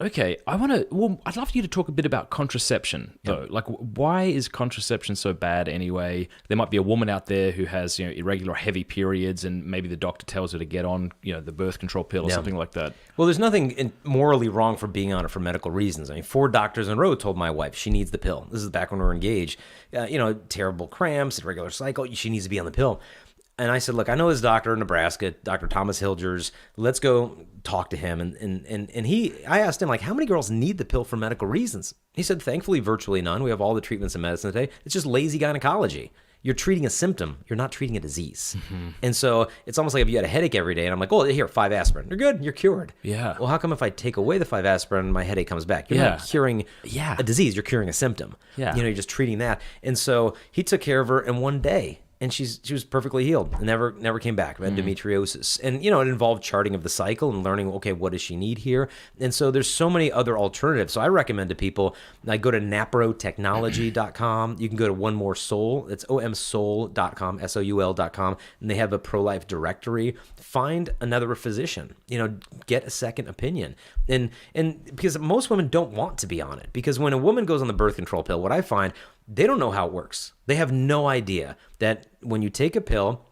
Okay, I'd love you to talk a bit about contraception, though. Like, why is contraception so bad anyway? There might be a woman out there who has, irregular heavy periods, and maybe the doctor tells her to get on, the birth control pill or something like that. Well, there's nothing morally wrong for being on it for medical reasons. I mean, 4 doctors in a row told my wife she needs the pill. This is back when we were engaged. Terrible cramps, irregular cycle. She needs to be on the pill. And I said, look, I know this doctor in Nebraska, Dr. Thomas Hilgers. Let's go talk to him. I asked him, like, how many girls need the pill for medical reasons? He said, thankfully, virtually none. We have all the treatments in medicine today. It's just lazy gynecology. You're treating a symptom. You're not treating a disease. Mm-hmm. And so it's almost like if you had a headache every day, and I'm like, oh, here, 5 aspirin. You're good. You're cured. Yeah. Well, how come if I take away the 5 aspirin, my headache comes back? You're not curing a disease. You're curing a symptom. Yeah. You're just treating that. And so he took care of her in one day. And she was perfectly healed and never came back. Endometriosis. And, it involved charting of the cycle and learning, okay, what does she need here? And so there's so many other alternatives. So I recommend to people, like, go to naprotechnology.com. You can go to One More Soul. It's omsoul.com, SOUL.com. And they have a pro-life directory. Find another physician. Get a second opinion. And because most women don't want to be on it. Because when a woman goes on the birth control pill, what I find, they don't know how it works. They have no idea that when you take a pill,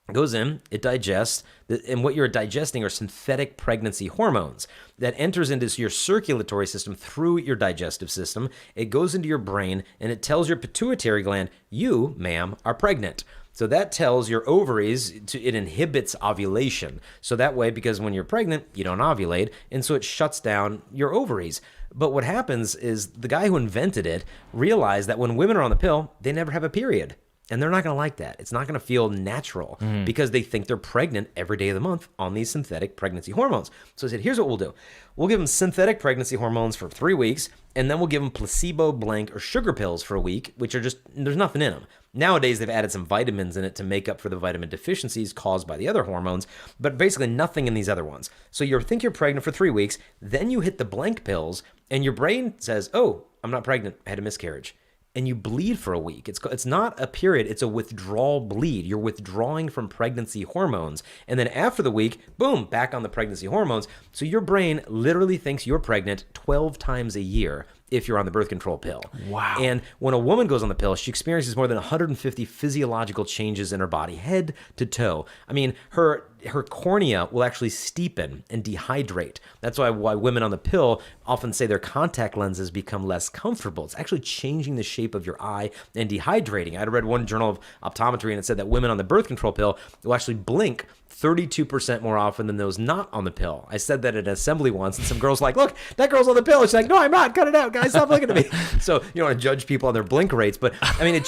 it goes in, it digests, and what you're digesting are synthetic pregnancy hormones that enters into your circulatory system through your digestive system. It goes into your brain, and it tells your pituitary gland, you, ma'am, are pregnant. So that tells your ovaries, it inhibits ovulation. So that way, because when you're pregnant, you don't ovulate, and so it shuts down your ovaries. But what happens is the guy who invented it realized that when women are on the pill, they never have a period. And they're not going to like that. It's not going to feel natural because they think they're pregnant every day of the month on these synthetic pregnancy hormones. So I said, here's what we'll do. We'll give them synthetic pregnancy hormones for 3 weeks, and then we'll give them placebo, blank, or sugar pills for a week, which are just, there's nothing in them. Nowadays, they've added some vitamins in it to make up for the vitamin deficiencies caused by the other hormones, but basically nothing in these other ones. So you think you're pregnant for 3 weeks, then you hit the blank pills, and your brain says, oh, I'm not pregnant, I had a miscarriage. And you bleed for a week. It's not a period, it's a withdrawal bleed. You're withdrawing from pregnancy hormones. And then after the week, boom, back on the pregnancy hormones. So your brain literally thinks you're pregnant 12 times a year if you're on the birth control pill. Wow. And when a woman goes on the pill, she experiences more than 150 physiological changes in her body, head to toe. I mean, her cornea will actually steepen and dehydrate. That's why women on the pill often say their contact lenses become less comfortable. It's actually changing the shape of your eye and dehydrating. I read one journal of optometry, and it said that women on the birth control pill will actually blink 32% more often than those not on the pill. I said that at an assembly once, and some girls like, look, that girl's on the pill. She's like, no, I'm not. Cut it out, guys. Stop looking at me. So you don't want to judge people on their blink rates, but I mean, it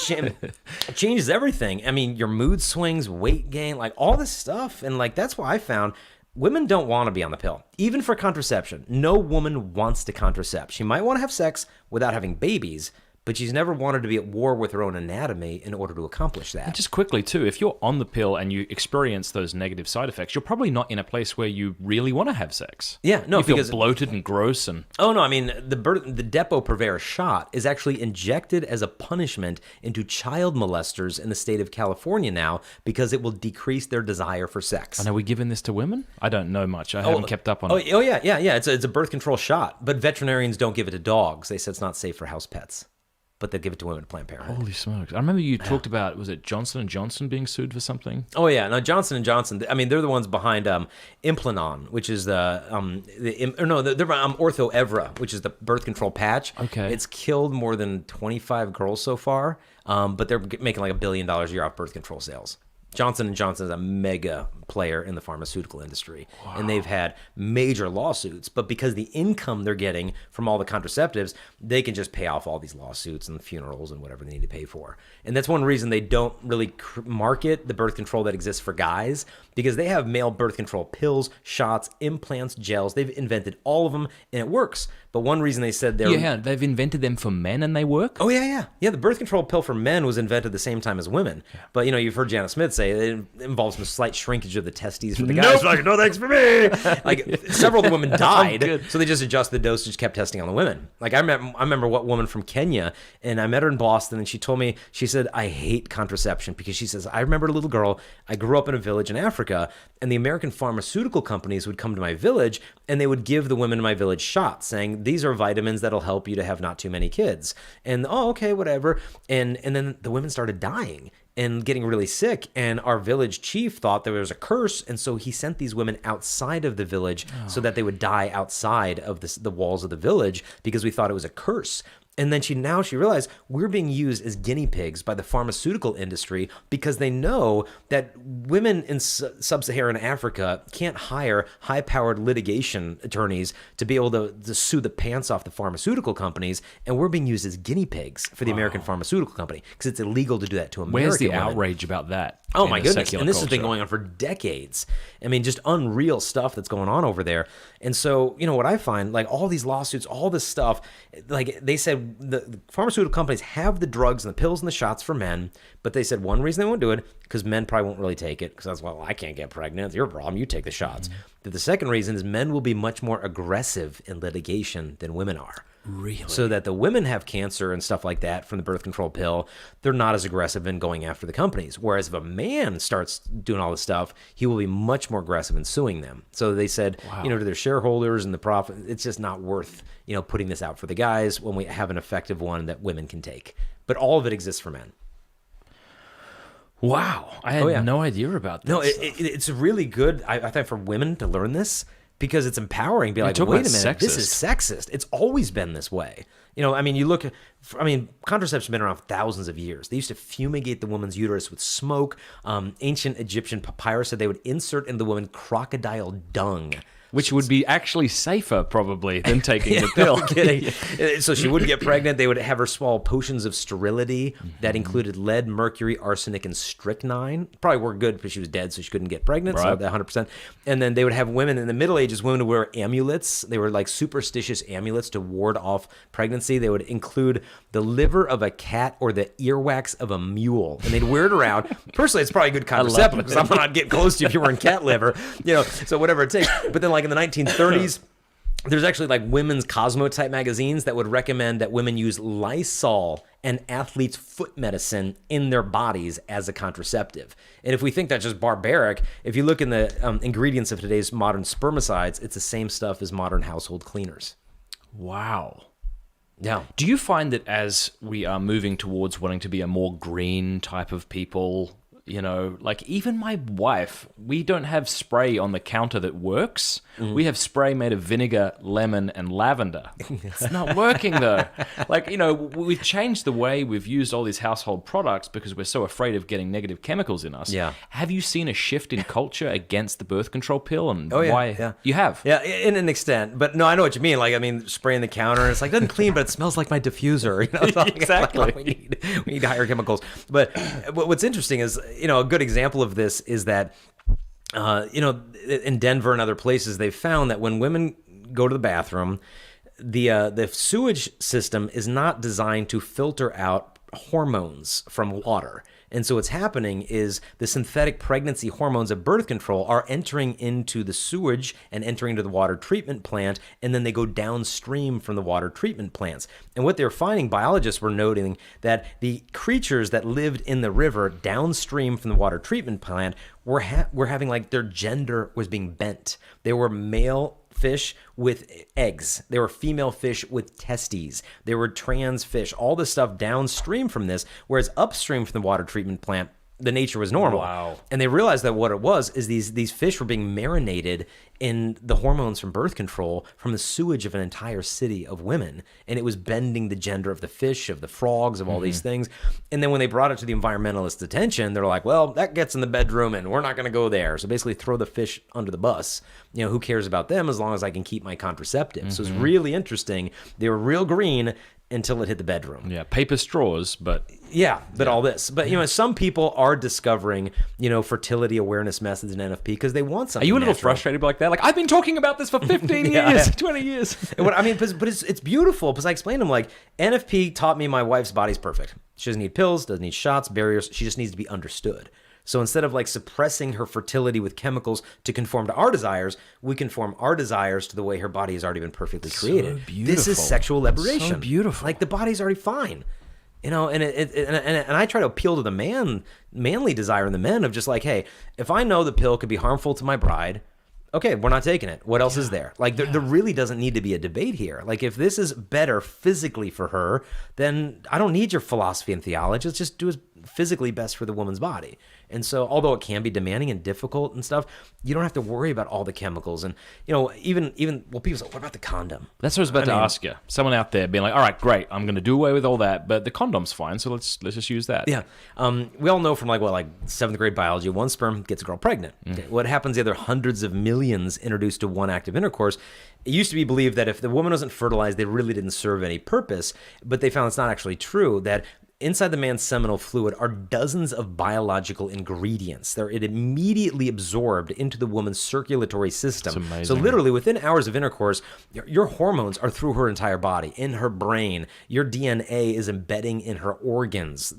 changes everything. I mean, your mood swings, weight gain, like all this stuff. And like, that's why I found women don't want to be on the pill, even for contraception. No woman wants to contracept. She might want to have sex without having babies, but she's never wanted to be at war with her own anatomy in order to accomplish that. And just quickly, too, if you're on the pill and you experience those negative side effects, you're probably not in a place where you really want to have sex. Yeah, no, you feel bloated and gross. And oh, no, I mean, the Depo-Provera shot is actually injected as a punishment into child molesters in the state of California now because it will decrease their desire for sex. And are we giving this to women? I don't know much. I haven't kept up on it. Oh, yeah. It's a birth control shot, but veterinarians don't give it to dogs. They said it's not safe for house pets. But they'll give it to women at Planned Parenthood. Holy smokes. I remember you talked about, was it Johnson & Johnson being sued for something? Oh, yeah. No, Johnson & Johnson, I mean, they're the ones behind Implanon, which is they're Ortho Evra, which is the birth control patch. Okay. It's killed more than 25 girls so far, but they're making like $1 billion a year off birth control sales. Johnson & Johnson is a mega player in the pharmaceutical industry, and they've had major lawsuits, but because the income they're getting from all the contraceptives, they can just pay off all these lawsuits and funerals and whatever they need to pay for. And that's one reason they don't really market the birth control that exists for guys, because they have male birth control pills, shots, implants, gels. They've invented all of them, and it works. But one reason they said they've invented them for men and they work? Oh, yeah. Yeah, the birth control pill for men was invented the same time as women. Yeah. But, you've heard Janet Smith say it involves some slight shrinkage of of the testes for the guys. Like, no thanks for me. Like several of the women died, so they just adjusted the dosage, kept testing on the women. Like I remember what woman from Kenya, and I met her in Boston, and she told me, she said, I hate contraception because she says, I remember a little girl, I grew up in a village in Africa, and the American pharmaceutical companies would come to my village and they would give the women in my village shots saying, these are vitamins that'll help you to have not too many kids. And okay, whatever. And then the women started dying and getting really sick, and our village chief thought there was a curse, and so he sent these women outside of the village so that they would die outside of the walls of the village because we thought it was a curse. And then she realized we're being used as guinea pigs by the pharmaceutical industry because they know that women in sub-Saharan Africa can't hire high-powered litigation attorneys to be able to sue the pants off the pharmaceutical companies, and we're being used as guinea pigs for the American pharmaceutical company because it's illegal to do that to American Where's the women. outrage about that? Oh my goodness. secular And this has been culture? going on for decades. I mean, just unreal stuff that's going on over there. And so, what I find, like all these lawsuits, all this stuff, like they said the pharmaceutical companies have the drugs and the pills and the shots for men, but they said one reason they won't do it because men probably won't really take it because that's, well, I can't get pregnant. It's your problem. You take the shots. But the second reason is men will be much more aggressive in litigation than women are. Really? So that the women have cancer and stuff like that from the birth control pill, they're not as aggressive in going after the companies. Whereas if a man starts doing all this stuff, he will be much more aggressive in suing them. So they said, to their shareholders and the profit, it's just not worth, putting this out for the guys when we have an effective one that women can take. But all of it exists for men. Wow. I had no idea about this. No, it's really good, I think, for women to learn this. Because it's empowering. Be like, talk wait a about minute, this sexist. is sexist. It's always been this way. Contraception's been around thousands of years. They used to fumigate the woman's uterus with smoke. Ancient Egyptian papyrus said they would insert in the woman crocodile dung. Which would be actually safer, probably, than taking the pill. No kidding. So she wouldn't get pregnant. They would have her swallow potions of sterility that included lead, mercury, arsenic, and strychnine. Probably were good because she was dead, so she couldn't get pregnant. Right. So 100%. And then they would have women in the Middle Ages, women would wear amulets. They were like superstitious amulets to ward off pregnancy. They would include the liver of a cat or the earwax of a mule, and they'd wear it around. Personally, it's probably good contraceptive because I'm not getting close to you if you're wearing cat liver. So whatever it takes. But then, like in the 1930s, there's actually like women's Cosmo type magazines that would recommend that women use Lysol and athlete's foot medicine in their bodies as a contraceptive. And if we think that's just barbaric, if you look in the ingredients of today's modern spermicides, it's the same stuff as modern household cleaners. Wow. Yeah. Do you find that as we are moving towards wanting to be a more green type of people, like even my wife, we don't have spray on the counter that works. We have spray made of vinegar, lemon, and lavender. It's not working though. Like, we've changed the way we've used all these household products because we're so afraid of getting negative chemicals in us. Yeah. Have you seen a shift in culture against the birth control pill and yeah, why? yeah. You have? Yeah, in an extent. But no, I know what you mean. Like, spraying the counter, it's like, it doesn't clean, but it smells like my diffuser. Exactly. We need higher chemicals. But what's interesting is, a good example of this is that, in Denver and other places, they've found that when women go to the bathroom, the sewage system is not designed to filter out hormones from water. And so what's happening is the synthetic pregnancy hormones of birth control are entering into the sewage and entering into the water treatment plant, and then they go downstream from the water treatment plants. And what they're finding, biologists were noting that the creatures that lived in the river downstream from the water treatment plant were having like their gender was being bent. They were male fish with eggs. They were female fish with testes. They were trans fish. All this stuff downstream from this, whereas upstream from the water treatment plant, the nature was normal. Wow. And they realized that what it was is these fish were being marinated in the hormones from birth control from the sewage of an entire city of women. And it was bending the gender of the fish, of the frogs, of all these things. And then when they brought it to the environmentalists' attention, they're like, well, that gets in the bedroom and we're not going to go there. So basically throw the fish under the bus. Who cares about them as long as I can keep my contraceptive? So it's really interesting. They were real green until it hit the bedroom. Yeah, paper straws, but... all this. But, some people are discovering, fertility awareness methods in NFP because they want something Are you a little natural. frustrated like that? Like, I've been talking about this for 15 years, 20 years. But it's beautiful because I explained to them, like, NFP taught me my wife's body's perfect. She doesn't need pills, doesn't need shots, barriers. She just needs to be understood. So instead of like suppressing her fertility with chemicals to conform to our desires, we conform our desires to the way her body has already been perfectly created. So beautiful. This is sexual liberation. So beautiful. Like the body's already fine. You know, and I try to appeal to the manly desire in the men of just like, hey, if I know the pill could be harmful to my bride, okay, we're not taking it. What else is there? Like, there really doesn't need to be a debate here. Like, if this is better physically for her, then I don't need your philosophy and theology. Let's just do what's physically best for the woman's body. And so, although it can be demanding and difficult and stuff, you don't have to worry about all the chemicals. And, you know, even people say, what about the condom? That's what I was about to ask you. Someone out there being like, all right, great, I'm going to do away with all that, but the condom's fine, so let's just use that. Yeah. We all know from like seventh grade biology, one sperm gets a girl pregnant. Okay. What happens the other hundreds of millions introduced to one act of intercourse? It used to be believed that if the woman wasn't fertilized, they really didn't serve any purpose, but they found it's not actually true, that inside the man's seminal fluid are dozens of biological ingredients. They're immediately absorbed into the woman's circulatory system. That's amazing. So literally within hours of intercourse, your hormones are through her entire body, in her brain. Your DNA is embedding in her organs.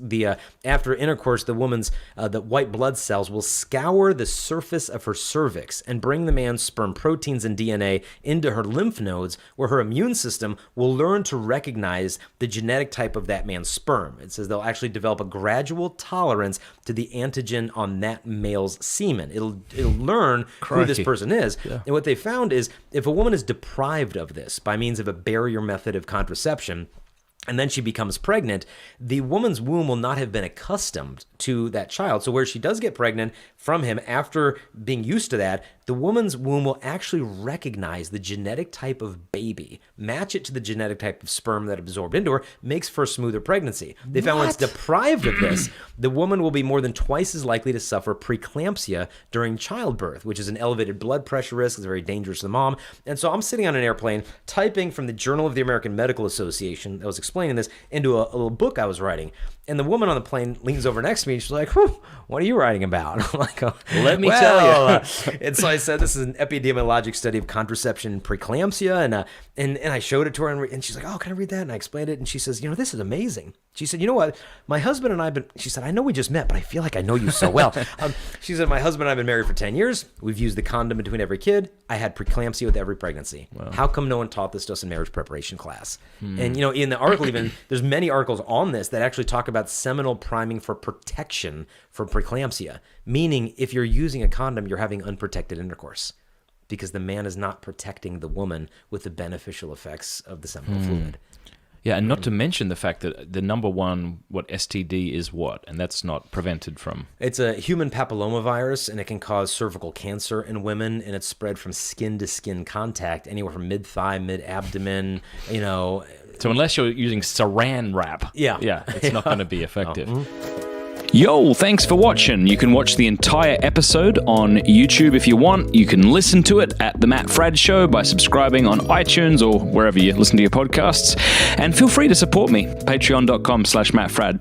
After intercourse, the woman's the white blood cells will scour the surface of her cervix and bring the man's sperm proteins and DNA into her lymph nodes, where her immune system will learn to recognize the genetic type of that man's sperm. It says they'll actually develop a gradual tolerance to the antigen on that male's semen. It'll learn who this person is. Yeah. And what they found is if a woman is deprived of this by means of a barrier method of contraception, and then she becomes pregnant, the woman's womb will not have been accustomed to that child. So where she does get pregnant from him, after being used to that, the woman's womb will actually recognize the genetic type of baby, match it to the genetic type of sperm that absorbed into her, makes for a smoother pregnancy. They found when it's deprived of this, the woman will be more than twice as likely to suffer preeclampsia during childbirth, which is an elevated blood pressure risk. It's very dangerous to the mom. And so I'm sitting on an airplane typing from the Journal of the American Medical Association that was explaining this into a little book I was writing. And the woman on the plane leans over next to me and she's like, what are you writing about? I'm like, let me tell you. And so I said, this is an epidemiologic study of contraception and preeclampsia. And I showed it to her and she's like, oh, can I read that? And I explained it. And she says, this is amazing. She said, you know what? My husband and I have been, she said, I know we just met, but I feel like I know you so well. She said, my husband and I have been married for 10 years. We've used the condom between every kid. I had preeclampsia with every pregnancy. Wow. How come no one taught this to us in marriage preparation class? And, in the article even, there's many articles on this that actually talk about seminal priming for protection from preeclampsia, meaning if you're using a condom, you're having unprotected intercourse because the man is not protecting the woman with the beneficial effects of the seminal fluid. Yeah, and not to mention the fact that the number one, STD is what? And that's not prevented from... It's a human papillomavirus, and it can cause cervical cancer in women, and it's spread from skin-to-skin contact, anywhere from mid-thigh, mid-abdomen, So unless you're using saran wrap, it's not going to be effective. Yo, thanks for watching. You can watch the entire episode on YouTube if you want. You can listen to it at The Matt Fradd Show by subscribing on iTunes or wherever you listen to your podcasts. And feel free to support me, patreon.com/Matt Fradd.